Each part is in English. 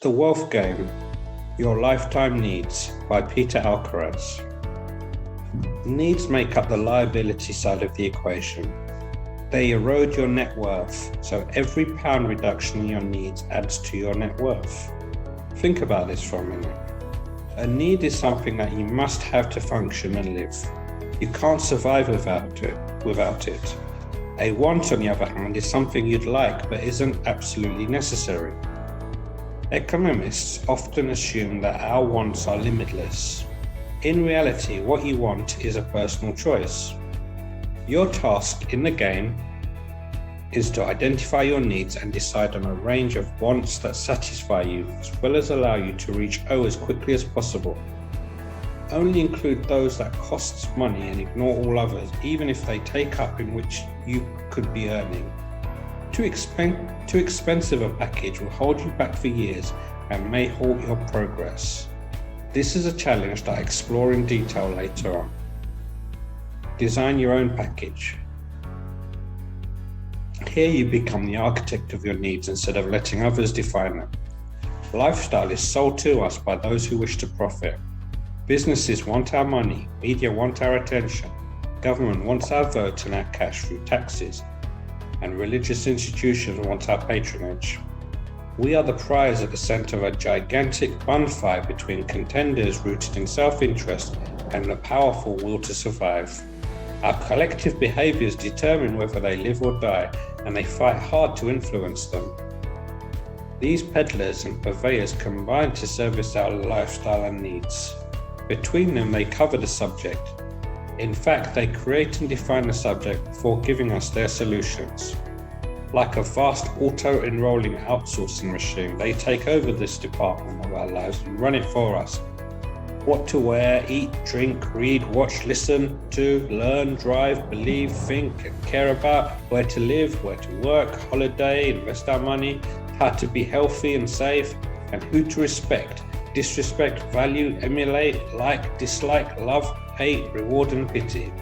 The Wealth Game, Your Lifetime Needs by Peter Alcaraz. Needs make up the liability side of the equation. They erode your net worth, so every pound reduction in your needs adds to your net worth. Think about this for a minute. A need is something that you must have to function and live. You can't survive without it. A want, on the other hand, is something you'd like but isn't absolutely necessary. Economists often assume that our wants are limitless. In reality, what you want is a personal choice. Your task in the game is to identify your needs and decide on a range of wants that satisfy you, as well as allow you to reach O as quickly as possible. Only include those that costs money and ignore all others, even if they take up in which you could be earning. Too expensive a package will hold you back for years and may halt your progress. This is a challenge that I explore in detail later on. Design your own package. Here you become the architect of your needs instead of letting others define them. Lifestyle is sold to us by those who wish to profit. Businesses want our money, media want our attention, government wants our vote and our cash through taxes, and religious institutions want our patronage. We are the prize at the center of a gigantic bun fight between contenders rooted in self-interest and the powerful will to survive. Our collective behaviors determine whether they live or die, and they fight hard to influence them. These peddlers and purveyors combine to service our lifestyle and needs. Between them, they cover the subject. In fact, they create and define the subject before giving us their solutions. Like a vast auto-enrolling outsourcing machine, they take over this department of our lives and run it for us. What to wear, eat, drink, read, watch, listen to, learn, drive, believe, think, and care about, where to live, where to work, holiday, invest our money, how to be healthy and safe, and who to respect, disrespect, value, emulate, like, dislike, love, hate, reward, and pity.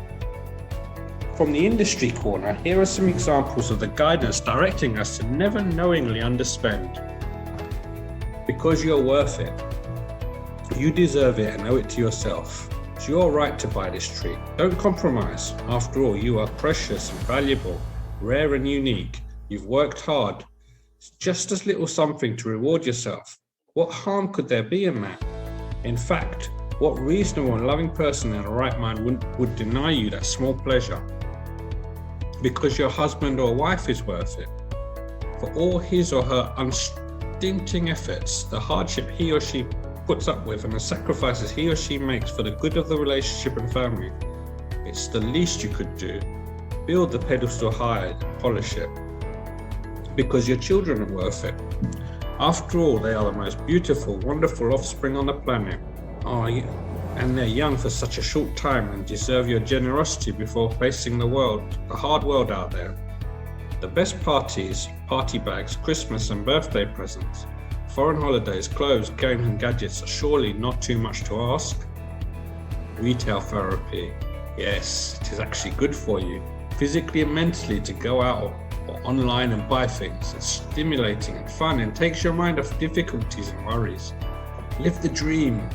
From the industry corner, here are some examples of the guidance directing us to never knowingly underspend. Because you're worth it. You deserve it and owe it to yourself. It's your right to buy this treat. Don't compromise. After all, you are precious and valuable, rare and unique. You've worked hard. It's just as little something to reward yourself. What harm could there be in that? In fact, what reasonable and loving person in a right mind would deny you that small pleasure? Because your husband or wife is worth it. For all his or her unstinting efforts, the hardship he or she puts up with, and the sacrifices he or she makes for the good of the relationship and family, it's the least you could do. Build the pedestal higher, polish it. Because your children are worth it. After all, they are the most beautiful, wonderful offspring on the planet. And they're young for such a short time and deserve your generosity before facing the hard world out there. The best parties, party bags, Christmas and birthday presents, foreign holidays, clothes, games and gadgets are surely not too much to ask. Retail therapy. Yes, it is actually good for you, physically and mentally, to go out or online and buy things. It's stimulating and fun and takes your mind off difficulties and worries. Live the dream.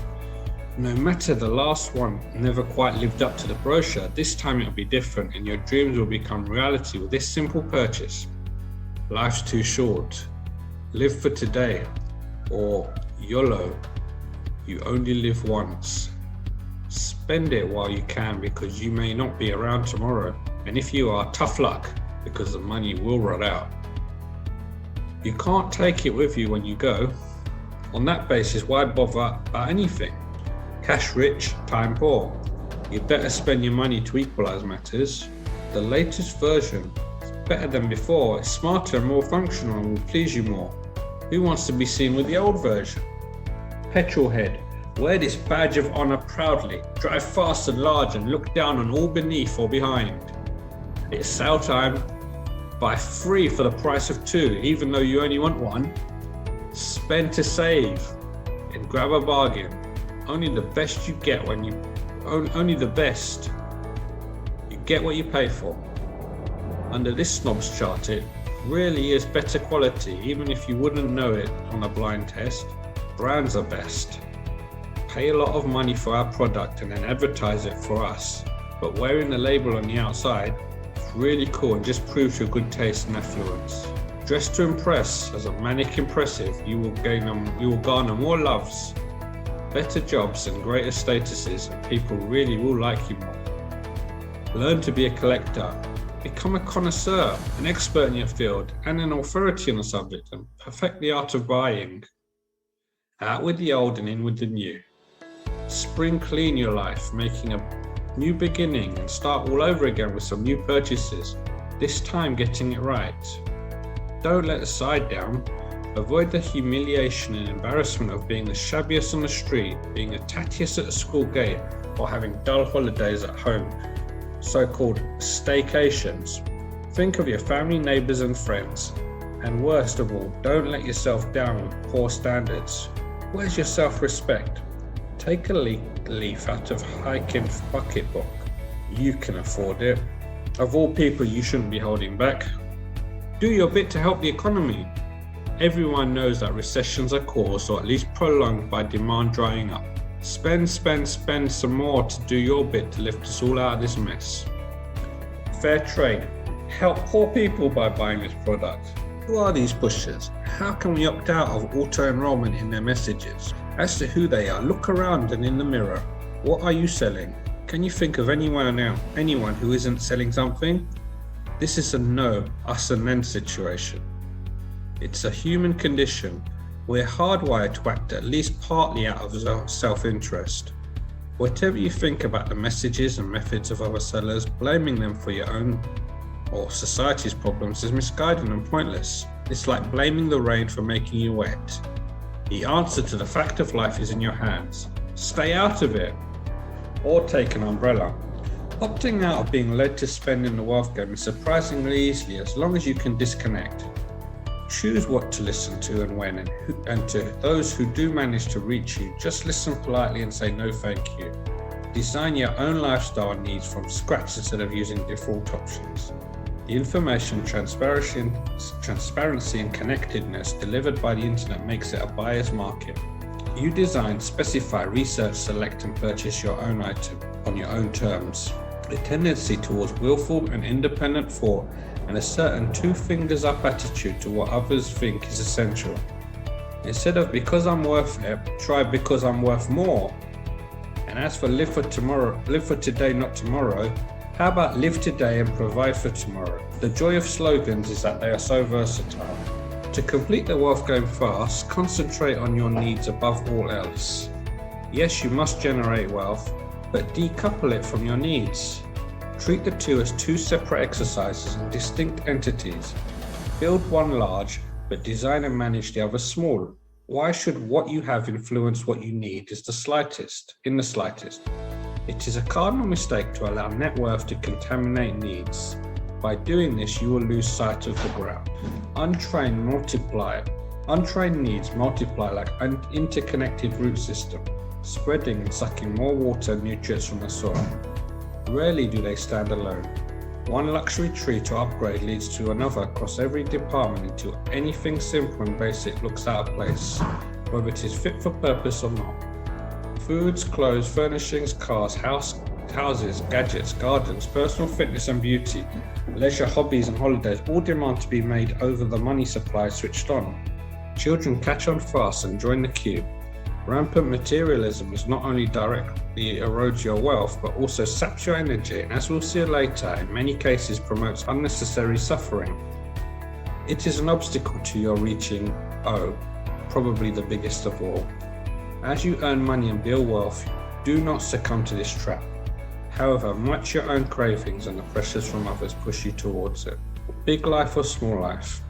No matter the last one never quite lived up to the brochure, this time it'll be different and your dreams will become reality with this simple purchase. Life's too short. Live for today. Or YOLO. You only live once. Spend it while you can, because you may not be around tomorrow. And if you are, tough luck, because the money will run out. You can't take it with you when you go. On that basis, why bother about anything? Cash rich, time poor. You better spend your money to equalize matters. The latest version is better than before. It's smarter and more functional and will please you more. Who wants to be seen with the old version? Petrol head. Wear this badge of honor proudly. Drive fast and large and look down on all beneath or behind. It's sale time. Buy 3 for the price of 2, even though you only want 1. Spend to save and grab a bargain. Only the best you get only the best. You get what you pay for. Under this snob's chart, really is better quality, even if you wouldn't know it on a blind test. Brands are best. Pay a lot of money for our product and then advertise it for us. But wearing the label on the outside is really cool and just proves your good taste and affluence. Dress to impress. As a manic impressive, you will garner more loves, better jobs and greater statuses, and people really will like you more. Learn to be a collector. Become a connoisseur, an expert in your field and an authority on the subject, and perfect the art of buying. Out with the old and in with the new. Spring clean your life, making a new beginning and start all over again with some new purchases, this time getting it right. Don't let the side down. Avoid the humiliation and embarrassment of being the shabbiest on the street, being the tattiest at the school gate, or having dull holidays at home, so-called staycations. Think of your family, neighbours and friends. And worst of all, don't let yourself down with poor standards. Where's your self-respect? Take a leaf out of Hikin's bucket book. You can afford it. Of all people, you shouldn't be holding back. Do your bit to help the economy. Everyone knows that recessions are caused or at least prolonged by demand drying up. Spend some more to do your bit to lift us all out of this mess. Fair trade. Help poor people by buying this product. Who are these pushers? How can we opt out of auto-enrollment in their messages? As to who they are, look around and in the mirror. What are you selling? Can you think of anyone who isn't selling something? This is a no, us and them situation. It's a human condition. We're hardwired to act at least partly out of self-interest. Whatever you think about the messages and methods of other sellers, blaming them for your own or society's problems is misguided and pointless. It's like blaming the rain for making you wet. The answer to the fact of life is in your hands. Stay out of it, or take an umbrella. Opting out of being led to spend in the wealth game is surprisingly easy as long as you can disconnect. Choose what to listen to and when, and to those who do manage to reach you, just listen politely and say no thank you. Design your own lifestyle needs from scratch instead of using default options. The information, transparency and connectedness delivered by the internet makes it a buyer's market. You design, specify, research, select and purchase your own item on your own terms. A tendency towards willful and independent thought and a certain two fingers up attitude to what others think is essential. Instead of because I'm worth it, try because I'm worth more. And as for live for today, not tomorrow, how about live today and provide for tomorrow? The joy of slogans is that they are so versatile. To complete the wealth game fast, concentrate on your needs above all else. Yes, you must generate wealth, but decouple it from your needs. Treat the two as two separate exercises and distinct entities. Build one large, but design and manage the other small. Why should what you have influence what you need in the slightest? It is a cardinal mistake to allow net worth to contaminate needs. By doing this, you will lose sight of the ground. Untrained needs multiply like an interconnected root system, spreading and sucking more water and nutrients from the soil. Rarely do they stand alone. One luxury tree to upgrade leads to another across every department until anything simple and basic looks out of place, whether it is fit for purpose or not. Foods, clothes, furnishings, cars, houses, gadgets, gardens, personal fitness and beauty, leisure, hobbies and holidays all demand to be made over the money supply switched on. Children catch on fast and join the queue. Rampant materialism is not only directly erodes your wealth, but also saps your energy and, as we'll see later, in many cases promotes unnecessary suffering. It is an obstacle to your reaching probably the biggest of all. As you earn money and build wealth, do not succumb to this trap. However, much your own cravings and the pressures from others push you towards it. Big life or small life?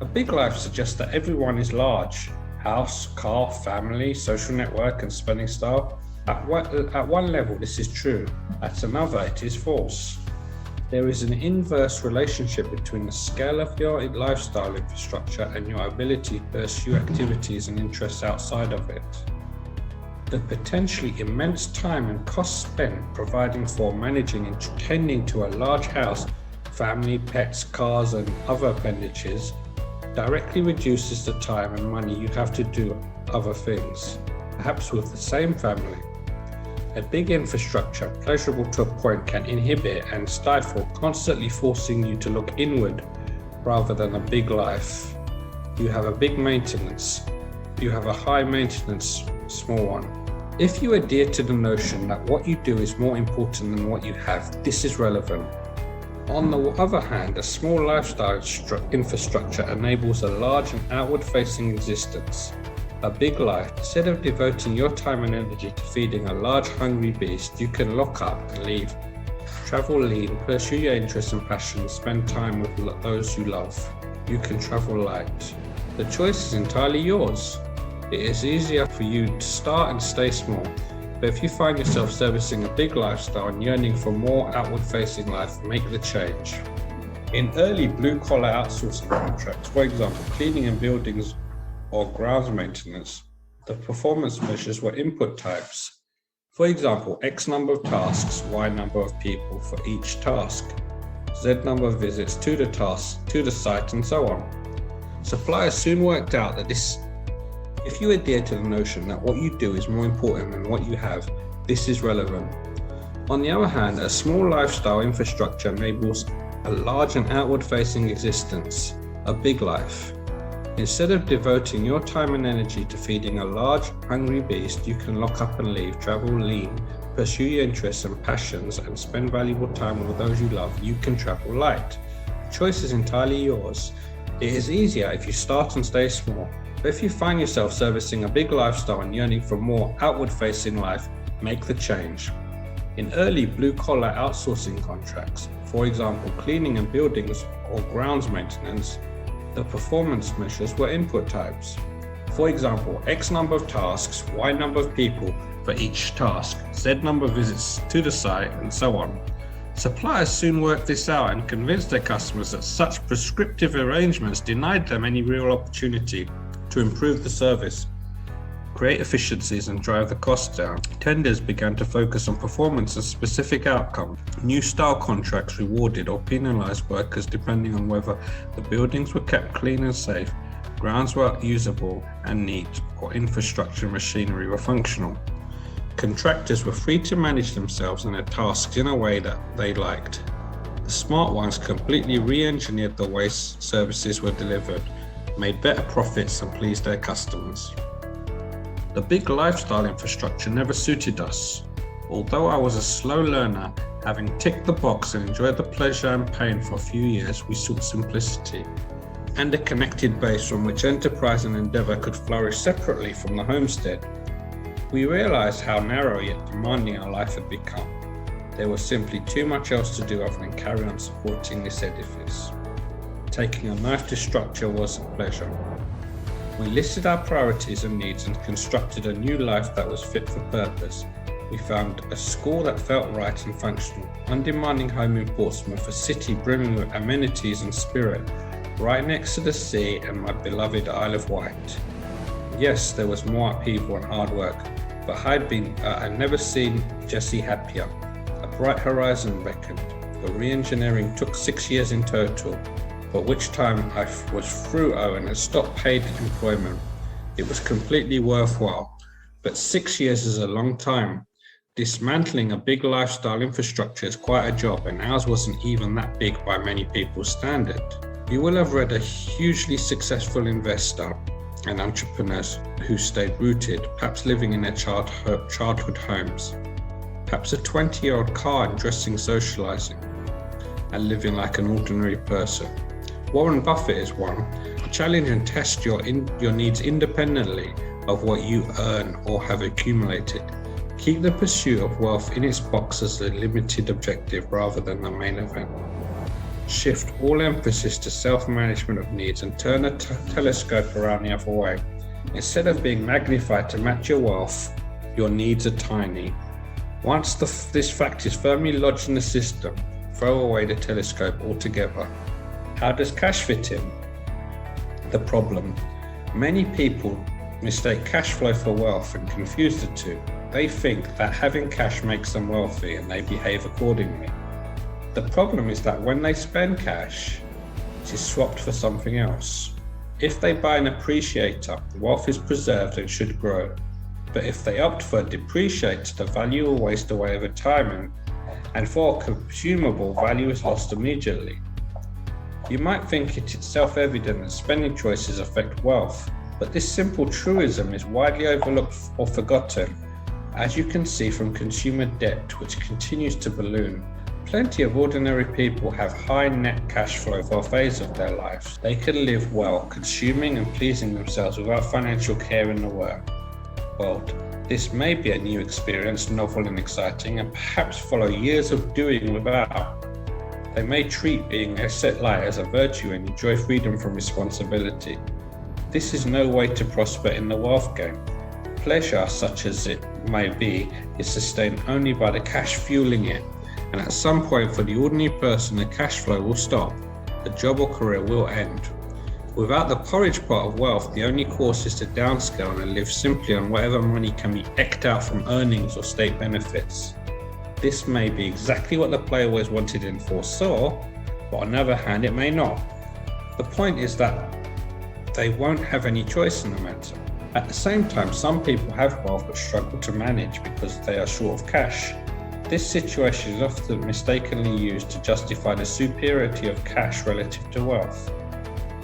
A big life suggests that everyone is large. House, car, family, social network and spending style. At one level this is true, at another it is false. There is an inverse relationship between the scale of your lifestyle infrastructure and your ability to pursue activities and interests outside of it. The potentially immense time and cost spent providing for, managing and tending to a large house family, pets, cars, and other appendages directly reduces the time and money you have to do other things, perhaps with the same family. A big infrastructure, pleasurable to a point, can inhibit and stifle, constantly forcing you to look inward rather than a big life. You have a big maintenance. You have a high maintenance small one. If you adhere to the notion that what you do is more important than what you have, this is relevant. On the other hand, a small lifestyle infrastructure enables a large and outward-facing existence. A big life. Instead of devoting your time and energy to feeding a large hungry beast, you can lock up and leave. Travel lean, pursue your interests and passions, spend time with those you love. You can travel light. The choice is entirely yours. It is easier for you to start and stay small, but if you find yourself servicing a big lifestyle and yearning for more outward-facing life, make the change. In early blue-collar outsourcing contracts, for example, cleaning and buildings or grounds maintenance, the performance measures were input types. For example, X number of tasks, Y number of people for each task, Z number of visits to the task, to the site, and so on. Suppliers soon worked out that if you adhere to the notion that what you do is more important than what you have, this is relevant. On the other hand, a small lifestyle infrastructure enables a large and outward-facing existence, a big life. Instead of devoting your time and energy to feeding a large, hungry beast, you can lock up and leave, travel lean, pursue your interests and passions, and spend valuable time with those you love. You can travel light. The choice is entirely yours. It is easier if you start and stay small. But if you find yourself servicing a big lifestyle and yearning for more outward-facing life, make the change. In early blue-collar outsourcing contracts, for example, cleaning and buildings or grounds maintenance, the performance measures were input types. For example, X number of tasks, Y number of people for each task, Z number of visits to the site, and so on. Suppliers soon worked this out and convinced their customers that such prescriptive arrangements denied them any real opportunity to improve the service, create efficiencies, and drive the costs down. Tenders began to focus on performance and specific outcomes. New style contracts rewarded or penalized workers depending on whether the buildings were kept clean and safe, grounds were usable and neat, or infrastructure and machinery were functional. Contractors were free to manage themselves and their tasks in a way that they liked. The smart ones completely re-engineered the way services were delivered, made better profits, and pleased their customers. The big lifestyle infrastructure never suited us. Although I was a slow learner, having ticked the box and enjoyed the pleasure and pain for a few years, we sought simplicity and a connected base from which enterprise and endeavor could flourish separately from the homestead. We realized how narrow yet demanding our life had become. There was simply too much else to do other than carry on supporting this edifice. Taking a knife to structure was a pleasure. We listed our priorities and needs and constructed a new life that was fit for purpose. We found a school that felt right and functional, undemanding home in Portsmouth, a city brimming with amenities and spirit, right next to the sea and my beloved Isle of Wight. Yes, there was more upheaval and hard work, but I'd never seen Jessie happier. A bright horizon beckoned. The re-engineering took 6 years in total, but which time I was through and had stopped paid employment. It was completely worthwhile, but 6 years is a long time. Dismantling a big lifestyle infrastructure is quite a job, and ours wasn't even that big by many people's standard. You will have read a hugely successful investor and entrepreneurs who stayed rooted, perhaps living in their childhood homes, perhaps a 20-year-old car and dressing, socializing, and living like an ordinary person. Warren Buffett is one. Challenge and test your needs independently of what you earn or have accumulated. Keep the pursuit of wealth in its box as a limited objective rather than the main event. Shift all emphasis to self-management of needs and turn the telescope around the other way. Instead of being magnified to match your wealth, your needs are tiny. Once this fact is firmly lodged in the system, throw away the telescope altogether. How does cash fit in? The problem. Many people mistake cash flow for wealth and confuse the two. They think that having cash makes them wealthy and they behave accordingly. The problem is that when they spend cash, it is swapped for something else. If they buy an appreciator, the wealth is preserved and should grow. But if they opt for a depreciator, the value will waste away over time, and for consumable, value is lost immediately. You might think it is self-evident that spending choices affect wealth, but this simple truism is widely overlooked or forgotten. As you can see from consumer debt, which continues to balloon, plenty of ordinary people have high net cash flow for a phase of their lives. They can live well, consuming and pleasing themselves without financial care in the world. This may be a new experience, novel and exciting, and perhaps follow years of doing without. They may treat being asset light as a virtue and enjoy freedom from responsibility. This is no way to prosper in the wealth game. Pleasure, such as it may be, is sustained only by the cash fueling it, and at some point for the ordinary person the cash flow will stop. The job or career will end. Without the porridge pot of wealth, the only course is to downscale and live simply on whatever money can be eked out from earnings or state benefits. This may be exactly what the player always wanted and foresaw, but on the other hand it may not. The point is that they won't have any choice in the matter. At the same time, some people have wealth but struggle to manage because they are short of cash. This situation is often mistakenly used to justify the superiority of cash relative to wealth.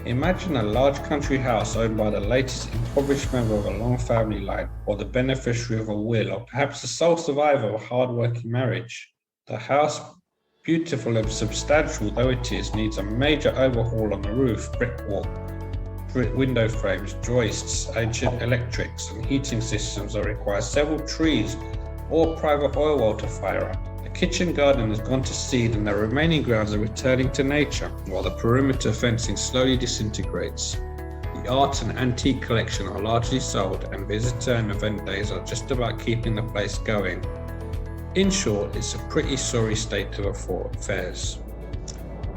Imagine a large country house owned by the latest impoverished member of a long family line, or the beneficiary of a will, or perhaps the sole survivor of a hard-working marriage. The house, beautiful and substantial though it is, needs a major overhaul on the roof, brickwork, window frames, joists, ancient electrics and heating systems that require several trees or private oil well to fire up. The kitchen garden has gone to seed and the remaining grounds are returning to nature, while the perimeter fencing slowly disintegrates. The art and antique collection are largely sold, and visitor and event days are just about keeping the place going. In short, it's a pretty sorry state of affairs.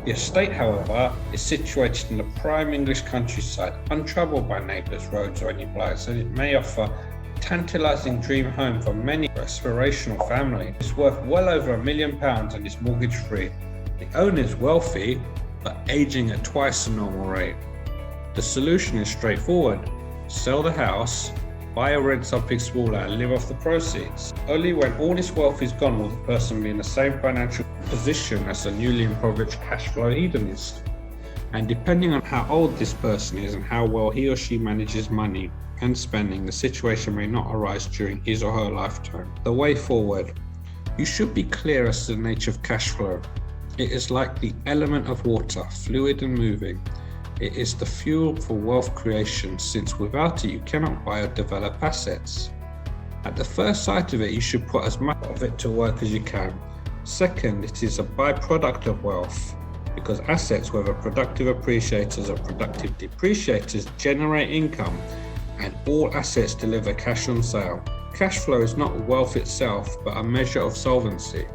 The estate, however, is situated in the prime English countryside, untroubled by neighbours, roads or any blights, and it may offer a tantalising dream home for many aspirational families. It's worth well over £1 million and is mortgage-free. The owner is wealthy, but aging at twice the normal rate. The solution is straightforward: sell the house, buy or rent something smaller and live off the proceeds. Only when all this wealth is gone will the person be in the same financial position as a newly impoverished cash flow hedonist. And depending on how old this person is and how well he or she manages money and spending, the situation may not arise during his or her lifetime. The way forward: you should be clear as to the nature of cash flow. It is like the element of water, fluid and moving. It is the fuel for wealth creation, since without it you cannot buy or develop assets. At the first sight of it, you should put as much of it to work as you can. Second, it is a byproduct of wealth, because assets, whether productive appreciators or productive depreciators, generate income, and all assets deliver cash on sale. Cash flow is not wealth itself, but a measure of solvency,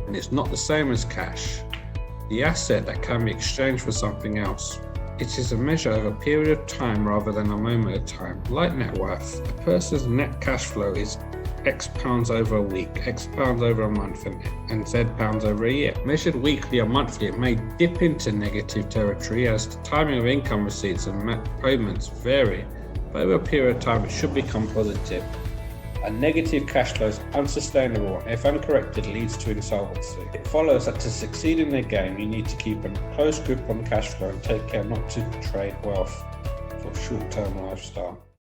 and it's not the same as cash, the asset that can be exchanged for something else. It is a measure of a period of time rather than a moment of time. Like net worth, a person's net cash flow is X pounds over a week, X pounds over a month, and Z pounds over a year. Measured weekly or monthly, it may dip into negative territory as the timing of income receipts and payments vary, but over a period of time it should become positive. A negative cash flow is unsustainable and, if uncorrected, leads to insolvency. It follows that to succeed in the game, you need to keep a close grip on cash flow and take care not to trade wealth for short-term lifestyle.